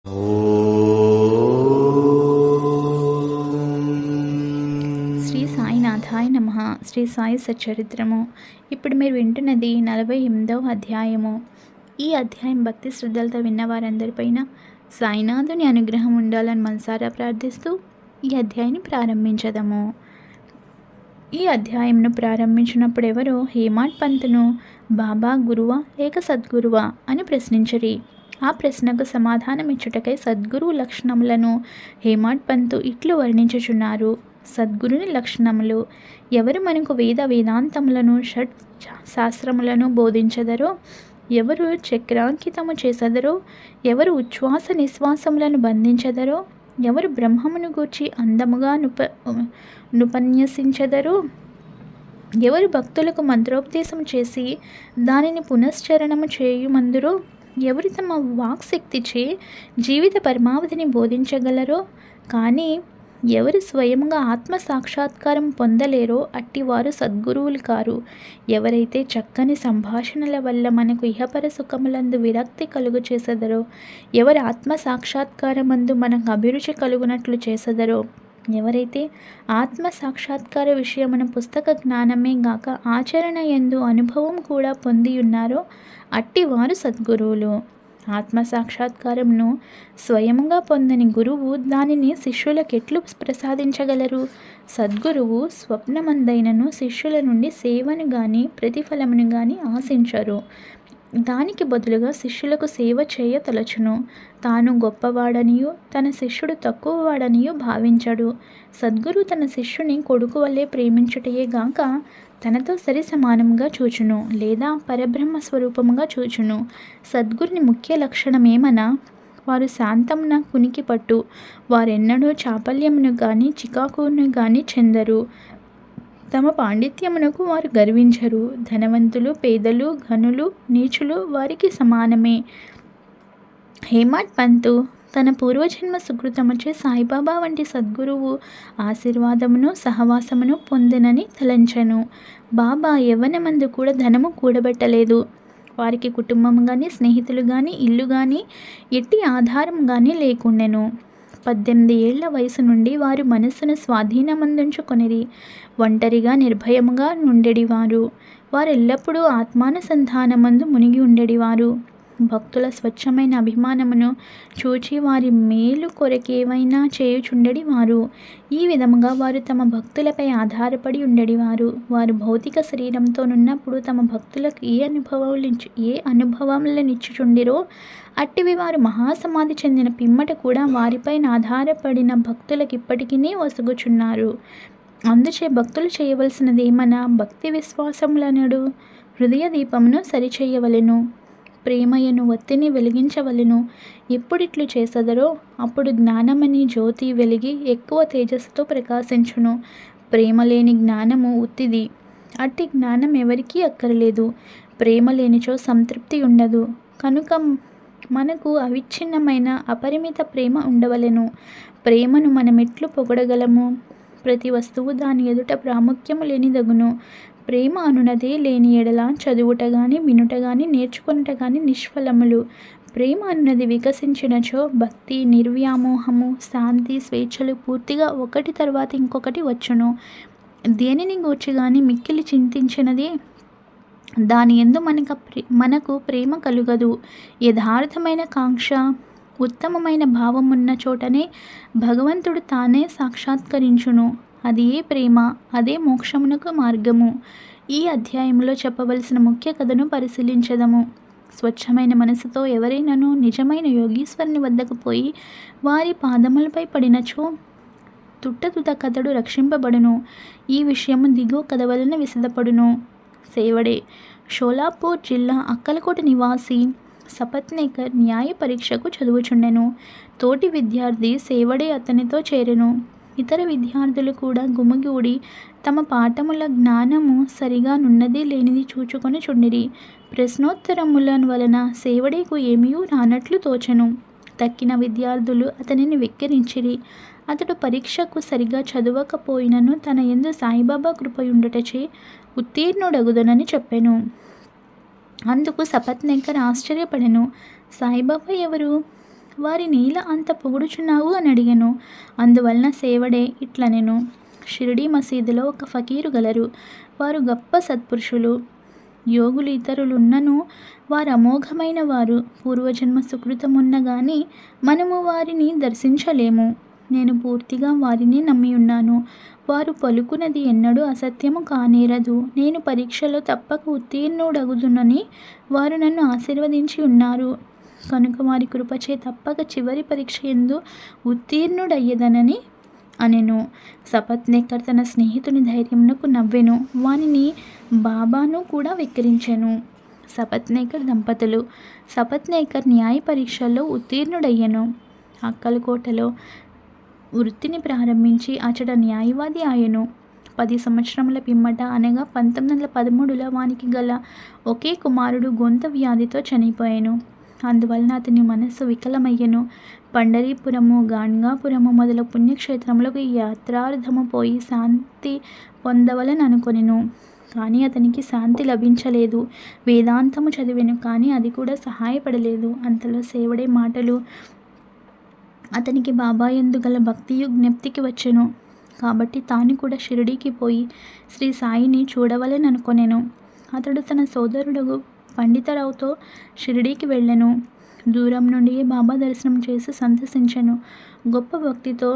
శ్రీ సాయినాథాయ నమః. శ్రీ సాయి సచ్చరిత్రము. ఇప్పుడు మీరు వింటున్నది 48వ అధ్యాయము. ఈ అధ్యాయం భక్తి శ్రద్ధలతో విన్న వారందరిపైన సాయినాథుని అనుగ్రహం ఉండాలని మనసారా ప్రార్థిస్తూ ఈ అధ్యాయాన్ని ప్రారంభించదము. ఈ అధ్యాయంను ప్రారంభించినప్పుడు ఎవరో హేమాడ్ పంతును బాబా గురువా లేక సద్గురువా అని ప్రశ్నించరి. ఆ ప్రశ్నకు సమాధానమిచ్చుటకై సద్గురువు లక్షణములను హేమాడ్ పంతు ఇట్లు వర్ణించుచున్నారు. సద్గురుని లక్షణములు: ఎవరు మనకు వేదాంతములను షట్ శాస్త్రములను బోధించదరో, ఎవరు చక్రాంకితము చేసెదరో, ఎవరు ఉచ్ఛ్వాస నిశ్వాసములను బంధించదరో, ఎవరు బ్రహ్మమును గూర్చి అందముగా నుపన్యసించెదరో, ఎవరు భక్తులకు మంత్రోపదేశం చేసి దానిని పునశ్చరణము చేయుమందురో, ఎవరు తమ వాక్శక్తిచే జీవిత పరమావధిని బోధించగలరో, కానీ ఎవరు స్వయంగా ఆత్మ సాక్షాత్కారం పొందలేరో అట్టివారు సద్గురువులు కారు. ఎవరైతే చక్కని సంభాషణల వల్ల మనకు ఇహపర సుఖములందు విరక్తి కలుగు చేసెదరో, ఎవరు ఆత్మ సాక్షాత్కారమందు మనకు అభిరుచి కలుగునట్లు చేసెదరో, ఎవరైతే ఆత్మ సాక్షాత్కార విషయమున పుస్తక జ్ఞానమే గాక ఆచరణ యందు అనుభవం కూడా పొంది ఉన్నారో అట్టివారు సద్గురువులు. ఆత్మ సాక్షాత్కారమును స్వయముగా పొందని గురువు దానిని శిష్యులకెట్లు ప్రసాదించగలరు? సద్గురువు స్వప్నమందైనను శిష్యుల నుండి సేవను గాని ప్రతిఫలమును గాని ఆశించరు. దానికి బదులుగా శిష్యులకు సేవ చేయ తలచును. తాను గొప్పవాడనియో తన శిష్యుడు తక్కువవాడనియో భావించడు. సద్గురు తన శిష్యుని కొడుకు వల్లే ప్రేమించుటయే గాక తనతో సరి సమానంగా చూచును, లేదా పరబ్రహ్మ స్వరూపముగా చూచును. సద్గురుని ముఖ్య లక్షణమేమనా, వారు శాంతమున కునికి పట్టు. వారెన్నడూ చాపల్యమును గాని చికాకును గాని చెందరు. తమ పాండిత్యమునకు వారు గర్వించరు. ధనవంతులు, పేదలు, ఘనులు, నీచులు వారికి సమానమే. హేమాడ్ పంతు తన పూర్వజన్మ సుకృతముచే సాయిబాబా వంటి సద్గురువు ఆశీర్వాదమును సహవాసమును పొందెనని తలంచెను. బాబా యవ్వనమందు కూడా ధనము కూడబెట్టలేదు. వారికి కుటుంబం కానీ, స్నేహితులు కానీ, ఇల్లు కానీ, ఎట్టి ఆధారం కానీ లేకుండెను. 18 ఏళ్ల వయసు నుండి వారు మనస్సును స్వాధీనమందుంచుకొనిరి. ఒంటరిగా నిర్భయముగా నుండెడివారు. వారెల్లప్పుడూ ఆత్మానుసంధానమందు మునిగి ఉండేడివారు. భక్తుల స్వచ్ఛమైన అభిమానమును చూచి వారి మేలు కొరకేవైనా చేయుచుండెడివారు. ఈ విధముగా వారు తమ భక్తులపై ఆధారపడి ఉండేడివారు. వారు భౌతిక శరీరంతోనున్నప్పుడు తమ భక్తులకు ఏ అనుభవములనిచ్చుచుండిరో అట్టివి వారు మహాసమాధి చెందిన పిమ్మట కూడా వారిపైన ఆధారపడిన భక్తులకు ఇప్పటికీ వసుగుచున్నారు. అందుచే భక్తులు చేయవలసినది ఏమన్నా, భక్తి విశ్వాసములనడు హృదయ దీపమును సరిచేయవలెను. ప్రేమయను ఒత్తిని వెలిగించవలెను. ఎప్పుడిట్లు చేసెదరో అప్పుడు జ్ఞానమని జ్యోతి వెలిగి ఎక్కువ తేజస్సుతో ప్రకాశించును. ప్రేమ లేని జ్ఞానము ఉత్తిది. అట్టి జ్ఞానం ఎవరికీ అక్కరలేదు. ప్రేమ లేనిచో సంతృప్తి ఉండదు. కనుక మనకు అవిచ్ఛిన్నమైన అపరిమిత ప్రేమ ఉండవలెను. ప్రేమను మనమెట్లు పొగడగలము? ప్రతి వస్తువు దాని ఎదుట ప్రాముఖ్యము లేనిదగును. ప్రేమ అనునదే లేని ఎడల చదువుట గాని, వినుట గాని, నేర్చుకొనుట గాని నిష్ఫలములు. ప్రేమ అన్నది వికసించినచో భక్తి, నిర్వ్యామోహము, శాంతి, స్వేచ్ఛలు పూర్తిగా ఒకటి తర్వాత ఇంకొకటి వచ్చును. దేనిని గూర్చి గాని మిక్కిలి చింతించినది దాని యందు మనకు ప్రేమ కలుగదు. యథార్థమైన కాంక్ష, ఉత్తమమైన భావమున్న చోటనే భగవంతుడు తానే సాక్షాత్కరించును. అది ఏ ప్రేమ, అదే మోక్షమునకు మార్గము. ఈ అధ్యాయంలో చెప్పవలసిన ముఖ్య కథను పరిశీలించదము. స్వచ్ఛమైన మనసుతో ఎవరైనాను నిజమైన యోగీశ్వరుని వద్దకు పోయి వారి పాదములపై పడినచో తుట్టతుద కథడు రక్షింపబడును. ఈ విషయము దిగువ కథ వలన విశదపడును. సేవడే షోలాపూర్ జిల్లా అక్కలకోట నివాసి సపత్నేకర్ న్యాయ పరీక్షకు చదువుచుండెను. తోటి విద్యార్థి సేవడే అతనితో చేరెను. ఇతర విద్యార్థులు కూడా గుమిగూడి తమ పాఠముల జ్ఞానము సరిగా నున్నది లేనిది చూచుకొని చుండిరి. ప్రశ్నోత్తరముల వలన సేవడేకు ఏమీ రానట్లు తోచెను. తక్కిన విద్యార్థులు అతనిని వెక్కిరించిరి. అతడు పరీక్షకు సరిగా చదవకపోయినను తన యందు సాయిబాబా కృపయుండుటచే ఉత్తీర్ణుడగుదనని చెప్పెను. అందుకు సపత్నేకర్ ఆశ్చర్యపడెను. సాయిబాబా ఎవరు? వారి నీల అంత పొగుడుచున్నావు అని అడిగాను. అందువలన సేవడే ఇట్లా నేను షిరిడీ మసీదులో ఒక ఫకీరు గలరు. వారు గొప్ప సత్పురుషులు, యోగులు. ఇతరులున్నను వారు అమోఘమైన వారు. పూర్వజన్మ సుకృతమున్న గాని మనము వారిని దర్శించలేము. నేను పూర్తిగా వారిని నమ్మి ఉన్నాను. వారు పలుకున్నది ఎన్నడూ అసత్యము కానేరదు. నేను పరీక్షలో తప్పక ఉత్తీర్ణుడగుదునని వారు నన్ను ఆశీర్వదించి ఉన్నారు. కనుక వారి కృపచే తప్పక చివరి పరీక్ష యందు ఉత్తీర్ణుడయ్యదనని అనెను. సపత్నేకర్ తన స్నేహితుని ధైర్యమునకు నవ్వెను. వానిని బాబాను కూడా వెక్కిరించెను. సపత్నేకర్ దంపతులు. సపత్నేకర్ న్యాయ పరీక్షల్లో ఉత్తీర్ణుడయ్యను. అక్కలకోటలో వృత్తిని ప్రారంభించి అచట న్యాయవాది ఆయను. 10 సంవత్సరముల పిమ్మట అనగా 1913లో వానికి గల ఒకే కుమారుడు గొంత వ్యాధితో చనిపోయాను. అందువలన అతని మనస్సు వికలమయ్యను. పండరీపురము, గాణ్గాపురము మొదల పుణ్యక్షేత్రములకు యాత్రార్థము పోయి శాంతి పొందవలని అనుకొనెను. కానీ అతనికి శాంతి లభించలేదు. వేదాంతము చదివెను, కానీ అది కూడా సహాయపడలేదు. అంతలో సేవడే మాటలు అతనికి బాబా యందు గల భక్తియు జ్ఞప్తికి వచ్చెను. కాబట్టి తాను కూడా షిరిడీకి పోయి శ్రీ సాయిని చూడవలని అనుకొనెను. అతడు తన సోదరుడు పండితరావుతో షిరిడీకి వెళ్ళెను. దూరం నుండి బాబా దర్శనం చేసి సంతసించెను. గొప్ప భక్తితో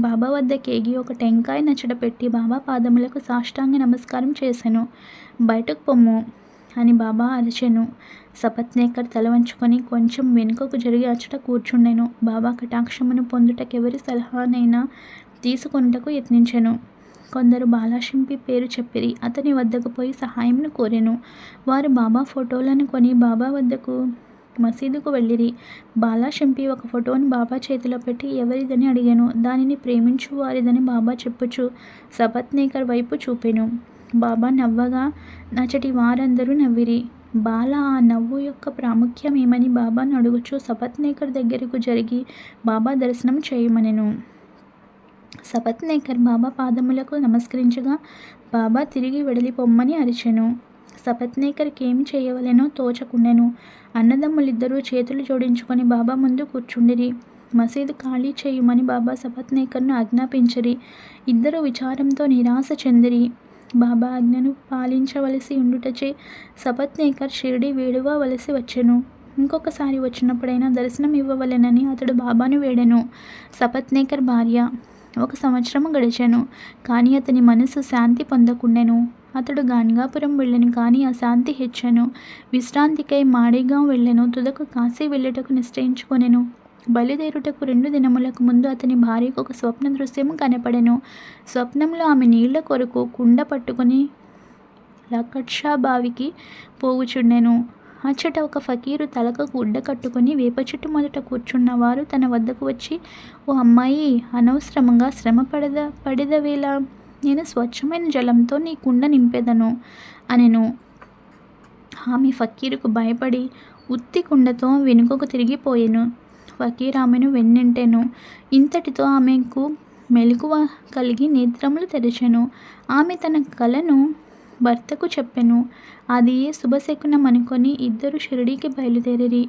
బాబా వద్ద కేగి ఒక టెంకాయ నచ్చట పెట్టి బాబా పాదములకు సాష్టాంగ నమస్కారం చేసెను. బయటకు పొమ్ము అని బాబా అరిచెను. సపత్నేకర్ తల వంచుకొని కొంచెం వెనుకకు జరిగి అచ్చట కూర్చుండెను. బాబా కటాక్షమును పొందుటకెవరి సలహానైనా తీసుకొనుటకు యత్నించెను. కొందరు బాలాషింపి పేరు చెప్పిరి. అతని వద్దకు పోయి సహాయమును కోరెను. వారు బాబా ఫోటోలను కొని బాబా వద్దకు మసీదుకు వెళ్ళిరి. బాలాషింపి ఒక ఫోటోను బాబా చేతిలో పెట్టి ఎవరిదని అడిగాను. దానిని ప్రేమించు వారిదని బాబా చెప్పుచు సపత్నేకర్ వైపు చూపెను. బాబా నవ్వగా నచటి వారందరూ నవ్విరి. బాల ఆ నవ్వు యొక్క ప్రాముఖ్యం ఏమని బాబాను అడుగుచు సపత్నేకర్ దగ్గరకు జరిగి బాబా దర్శనం చేయమనెను. సపత్నేకర్ బాబా పాదములకు నమస్కరించగా బాబా తిరిగి వెడలిపొమ్మని అరిచెను. సపత్నేకర్కి ఏమి చేయవలెనో తోచకుండెను. అన్నదమ్ములిద్దరూ చేతులు జోడించుకొని బాబా ముందు కూర్చుండిరి. మసీదు ఖాళీ చేయుమని బాబా సపత్నేకర్ను ఆజ్ఞాపించిరి. ఇద్దరు విచారంతో నిరాశ చెందిరి. బాబా ఆజ్ఞను పాలించవలసి ఉండుటచే సపత్నేకర్ షిరిడి వేడువవలసి వచ్చెను. ఇంకొకసారి వచ్చినప్పుడైనా దర్శనం ఇవ్వవలెనని అతడు బాబాను వేడెను. సపత్నేకర్ భార్య 1 సంవత్సరము గడిచెను. కానీ అతని మనసు శాంతి పొందకుండెను. అతడు గాణ్గాపురం వెళ్ళెను, కానీ అశాంతి హెచ్చెను. విశ్రాంతికై మాడేగాం వెళ్ళెను. తుదకు కాశీ వెళ్ళుటకు నిశ్చయించుకొనెను. బయలుదేరుటకు 2 దినములకు ముందు అతని భార్యకు ఒక స్వప్న దృశ్యము కనపడెను. స్వప్నంలో ఆమె నీళ్ల కొరకు కుండ పట్టుకుని లకట్షా బావికి పోవుచుండెను. అచ్చట ఒక ఫకీరు తలకు గుడ్డ కట్టుకుని వేప చెట్టు మొదట కూర్చున్నవారు తన వద్దకు వచ్చి, ఓ అమ్మాయి, అనవసరముగా శ్రమ పడిదవేళ నేను స్వచ్ఛమైన జలంతో నీ కుండ నింపెదను అనెను. ఆమె ఫకీరుకు భయపడి ఉత్తి కుండతో వెనుకకు తిరిగిపోయెను. ఫకీర్ ఆమెను వెన్నింటెను. ఇంతటితో ఆమెకు మెలకువ కలిగి నేత్రములు తెరిచెను. ఆమె తన కలను భర్తకు చెప్పెను. అది శుభశకునం అనుకొని ఇద్దరు షిరిడీకి బయలుదేరిరి.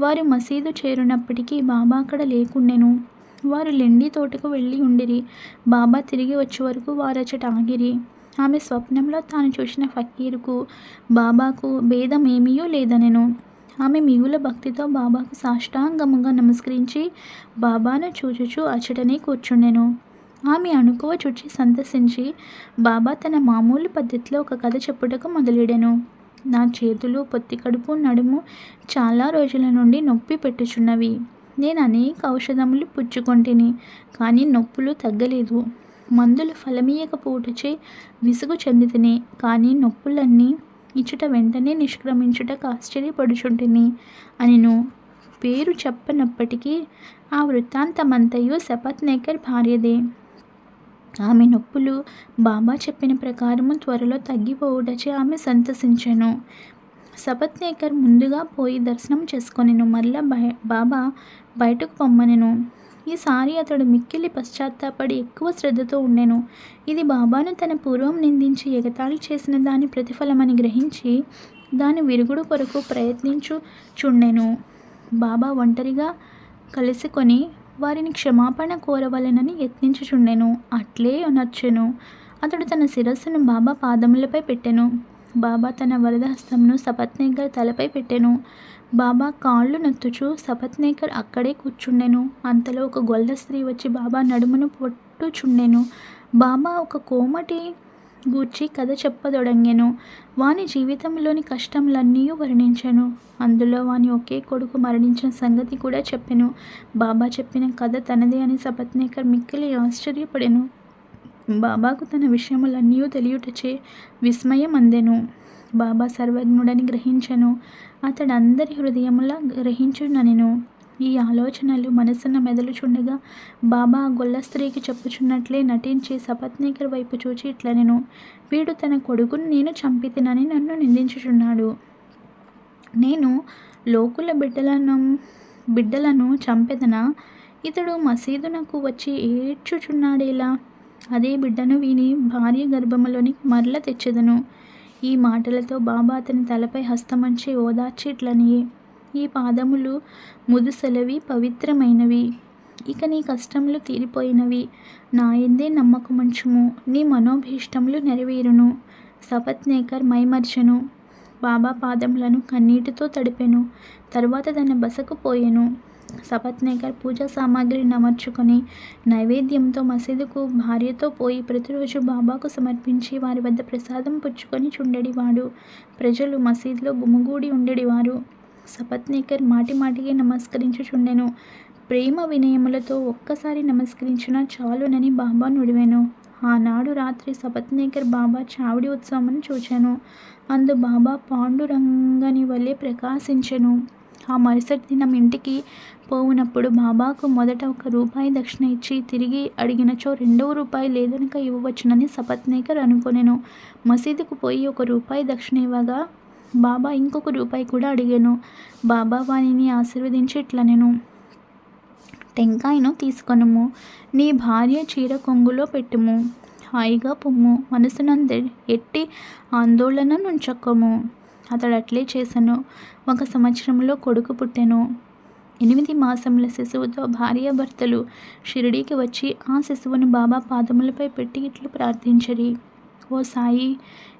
వారు మసీదు చేరునప్పటికీ బాబా అక్కడ లేకుండెను. వారు లెండి తోటకు వెళ్ళి ఉండిరి. బాబా తిరిగి వచ్చే వరకు వారచట ఆగిరి. ఆమె స్వప్నంలో తాను చూసిన ఫకీరుకు బాబాకు భేదమేమీ లేదనెను. ఆమె మిగుల భక్తితో బాబాకు సాష్టాంగముగా నమస్కరించి బాబాను చూచుచూ అచ్చటనే కూర్చుండెను. ఆమె అణుకువ చుచి సంతసించి బాబా తన మామూలు పద్ధతిలో ఒక కథ చెప్పుటకు మొదలెడెను. నా చేతులు, పొత్తి కడుపు, నడుము చాలా రోజుల నుండి నొప్పి పెట్టుచున్నవి. నేను అనేక ఔషధములు పుచ్చుకొంటిని, కానీ నొప్పులు తగ్గలేదు. మందులు ఫలమీయకపోవటచే విసుగు చెందితిని, కానీ నొప్పులన్నీ ఇచ్చుట వెంటనే నిష్క్రమించుటకు ఆశ్చర్యపడుచుంటిని అనెను. పేరు చెప్పనప్పటికీ ఆ వృత్తాంతమంతయు సపత్నేకర్ భార్యదే. ఆమె నొప్పులు బాబా చెప్పిన ప్రకారము త్వరలో తగ్గిపోవుటచే ఆమె సంతసించెను. సపత్నేకర్ ముందుగా పోయి దర్శనం చేసుకొనెను. మరలా బాబా బయటకు పొమ్మనెను. ఈసారి అతడు మిక్కిలి పశ్చాత్తాపడి ఎక్కువ శ్రద్ధతో ఉండెను. ఇది బాబాను తన పూర్వం నిందించి ఎగతాళి చేసిన దాని ప్రతిఫలమని గ్రహించి దాని విరుగుడు కొరకు ప్రయత్నించుచుండెను. బాబా ఒంటరిగా కలుసుకొని వారిని క్షమాపణ కోరవలెనని యత్నించుచుండెను. అట్లే నచ్చెను. అతడు తన శిరస్సును బాబా పాదములపై పెట్టెను. బాబా తన వరద హస్తమును సపత్నేకర్ తలపై పెట్టెను. బాబా కాళ్ళు నొత్తుచు సపత్నేకర్ అక్కడే కూర్చుండెను. అంతలో ఒక గొల్ల స్త్రీ వచ్చి బాబా నడుమును పట్టుచుండెను. బాబా ఒక కోమటి గూర్చి కథ చెప్పదొడంగెను. వాని జీవితంలోని కష్టములన్నీ వర్ణించెను. అందులో వాని ఒకే కొడుకు మరణించిన సంగతి కూడా చెప్పెను. బాబా చెప్పిన కథ తనదే అని సపత్నేకర్ మిక్కిలి ఆశ్చర్యపడెను. బాబాకు తన విషయములన్నీ తెలియుటచే విస్మయం అందెను. బాబా సర్వజ్ఞుడని గ్రహించెను. అతడు అందరి హృదయముల గ్రహించుననెను. ఈ ఆలోచనలు మనసున మెదలుచుండగా బాబా ఆ గొల్ల స్త్రీకి చెప్పుచున్నట్లే నటించి సపత్నేకర్ వైపు చూచి ఇట్లనెను. వీడు తన కొడుకును నేను చంపితినని నన్ను నిందించుచున్నాడు. నేను లోకుల బిడ్డలను చంపెదనా? ఇతడు మసీదునకు వచ్చి ఏడ్చుచున్నాడేలా? అదే బిడ్డను వీని భార్య గర్భములోనికి మరల తెచ్చెదను. ఈ మాటలతో బాబా అతని తలపై హస్తమంచి ఓదార్చి ఇట్లనియే, ఈ పాదములు ముదుసలవి, పవిత్రమైనవి. ఇక నీ కష్టములు తీరిపోయినవి. నా యందే నమ్మకముంచుము. నీ మనోభీష్టములు నెరవేరును. సపత్నేకర్ మైమర్చెను. బాబా పాదములను కన్నీటితో తడిపెను. తరువాత తన బసకు పోయెను. సపత్నేకర్ పూజా సామాగ్రిని అమర్చుకొని నైవేద్యంతో మసీదుకు భార్యతో పోయి ప్రతిరోజు బాబాకు సమర్పించి వారి వద్ద ప్రసాదం పుచ్చుకొని చుండెడివాడు. ప్రజలు మసీదులో గుమిగూడి ఉండేవారు. సపత్నేకర్ మాటిమాటికి నమస్కరించుచుండెను. ప్రేమ వినయములతో ఒక్కసారి నమస్కరించినా చాలునని బాబా నుడివెను. ఆనాడు రాత్రి సపత్నేకర్ బాబా చావిడి ఉత్సవమును చూచెను. అందు బాబా పాండురంగని వలె ప్రకాశించెను. ఆ మరుసటి దినం ఇంటికి పోవునప్పుడు బాబాకు మొదట ₹1 దక్షిణ ఇచ్చి తిరిగి అడిగినచో ₹2 లేదనక ఇవ్వవచ్చునని సపత్నేకర్ అనుకొనెను. మసీదుకు పోయి ₹1 దక్షిణ ఇవ్వగా బాబా ఇంకొక కూడా అడిగాను. బాబా వానిని ఆశీర్వదించి ఇట్లనెను, టెంకాయను తీసుకొనుము, నీ భార్య చీర కొంగులో పెట్టుము, హాయిగా పొమ్ము, మనసునందు ఎట్టి ఆందోళన నుంచొక్కము. అతడు అట్లే చేసెను. 1 సంవత్సరంలో కొడుకు పుట్టెను. 8 మాసముల శిశువుతో భార్యాభర్తలు షిరిడీకి వచ్చి ఆ శిశువును బాబా పాదములపై పెట్టి ఇట్లు ప్రార్థించిరి. ఓ సాయి,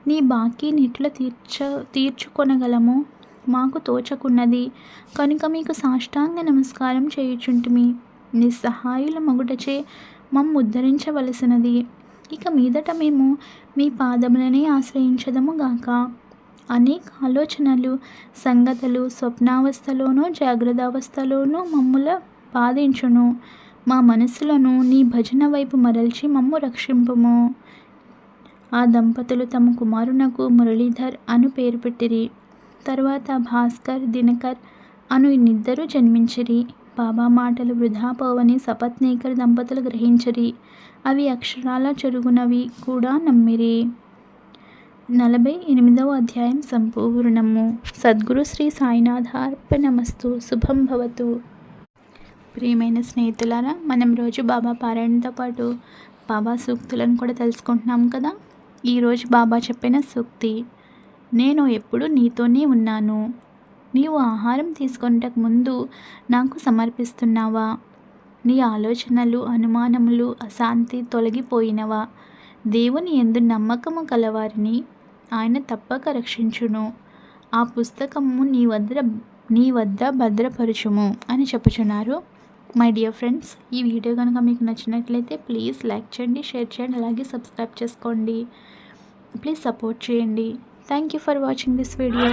నీ బాకీని ఇట్లా తీర్చుకొనగలము? మాకు తోచకున్నది కనుక మీకు సాష్టాంగ నమస్కారం చేయుచుంటిమి. నిస్సహాయుల మగుటచే మమ్ము ఉద్ధరించవలసినది. ఇక మీదట మేము మీ పాదములనే ఆశ్రయించదము గాక. అనేక ఆలోచనలు, సంగతులు స్వప్నావస్థలోనూ జాగ్రత్తావస్థలోనూ మమ్ముల బాధించును. మా మనసులను నీ భజన వైపు మరల్చి మమ్ము రక్షింపుము. ఆ దంపతులు తమ కుమారునకు మురళీధర్ అను పేరు పెట్టిరి. తర్వాత భాస్కర్, దినకర్ అను ఇద్దరు జన్మించిరి. బాబా మాటలు వృధా పోవని సపత్నేకర్ దంపతులు గ్రహించిరి. అవి అక్షరాల చెరుగునవి కూడా నమ్మిరి. 48వ అధ్యాయం సంపూర్ణము. సద్గురు శ్రీ సాయినాథార్పణమస్తు. శుభం భవతు. ప్రియమైన స్నేహితులారా, మనం రోజు బాబా పారాయణతో పాటు బాబా సూక్తులను కూడా తెలుసుకుంటున్నాం కదా. ఈరోజు బాబా చెప్పిన సూక్తి, నేను ఎప్పుడు నీతోనే ఉన్నాను. నీవు ఆహారం తీసుకొనటకు ముందు నాకు సమర్పిస్తున్నావా? నీ ఆలోచనలు, అనుమానములు, అశాంతి తొలగిపోయినవా? దేవుని యందు నమ్మకము కలవారిని ఆయన తప్పక రక్షించును. ఆ పుస్తకము నీ వద్ద భద్రపరచుము అని చెప్పుచున్నారు. మై డియర్ ఫ్రెండ్స్, ఈ వీడియో కనుక మీకు నచ్చినట్లయితే ప్లీజ్ లైక్ చేయండి, షేర్ చేయండి, అలాగే సబ్స్క్రైబ్ చేసుకోండి. ప్లీజ్ సపోర్ట్ చేయండి. Thank you for watching this video.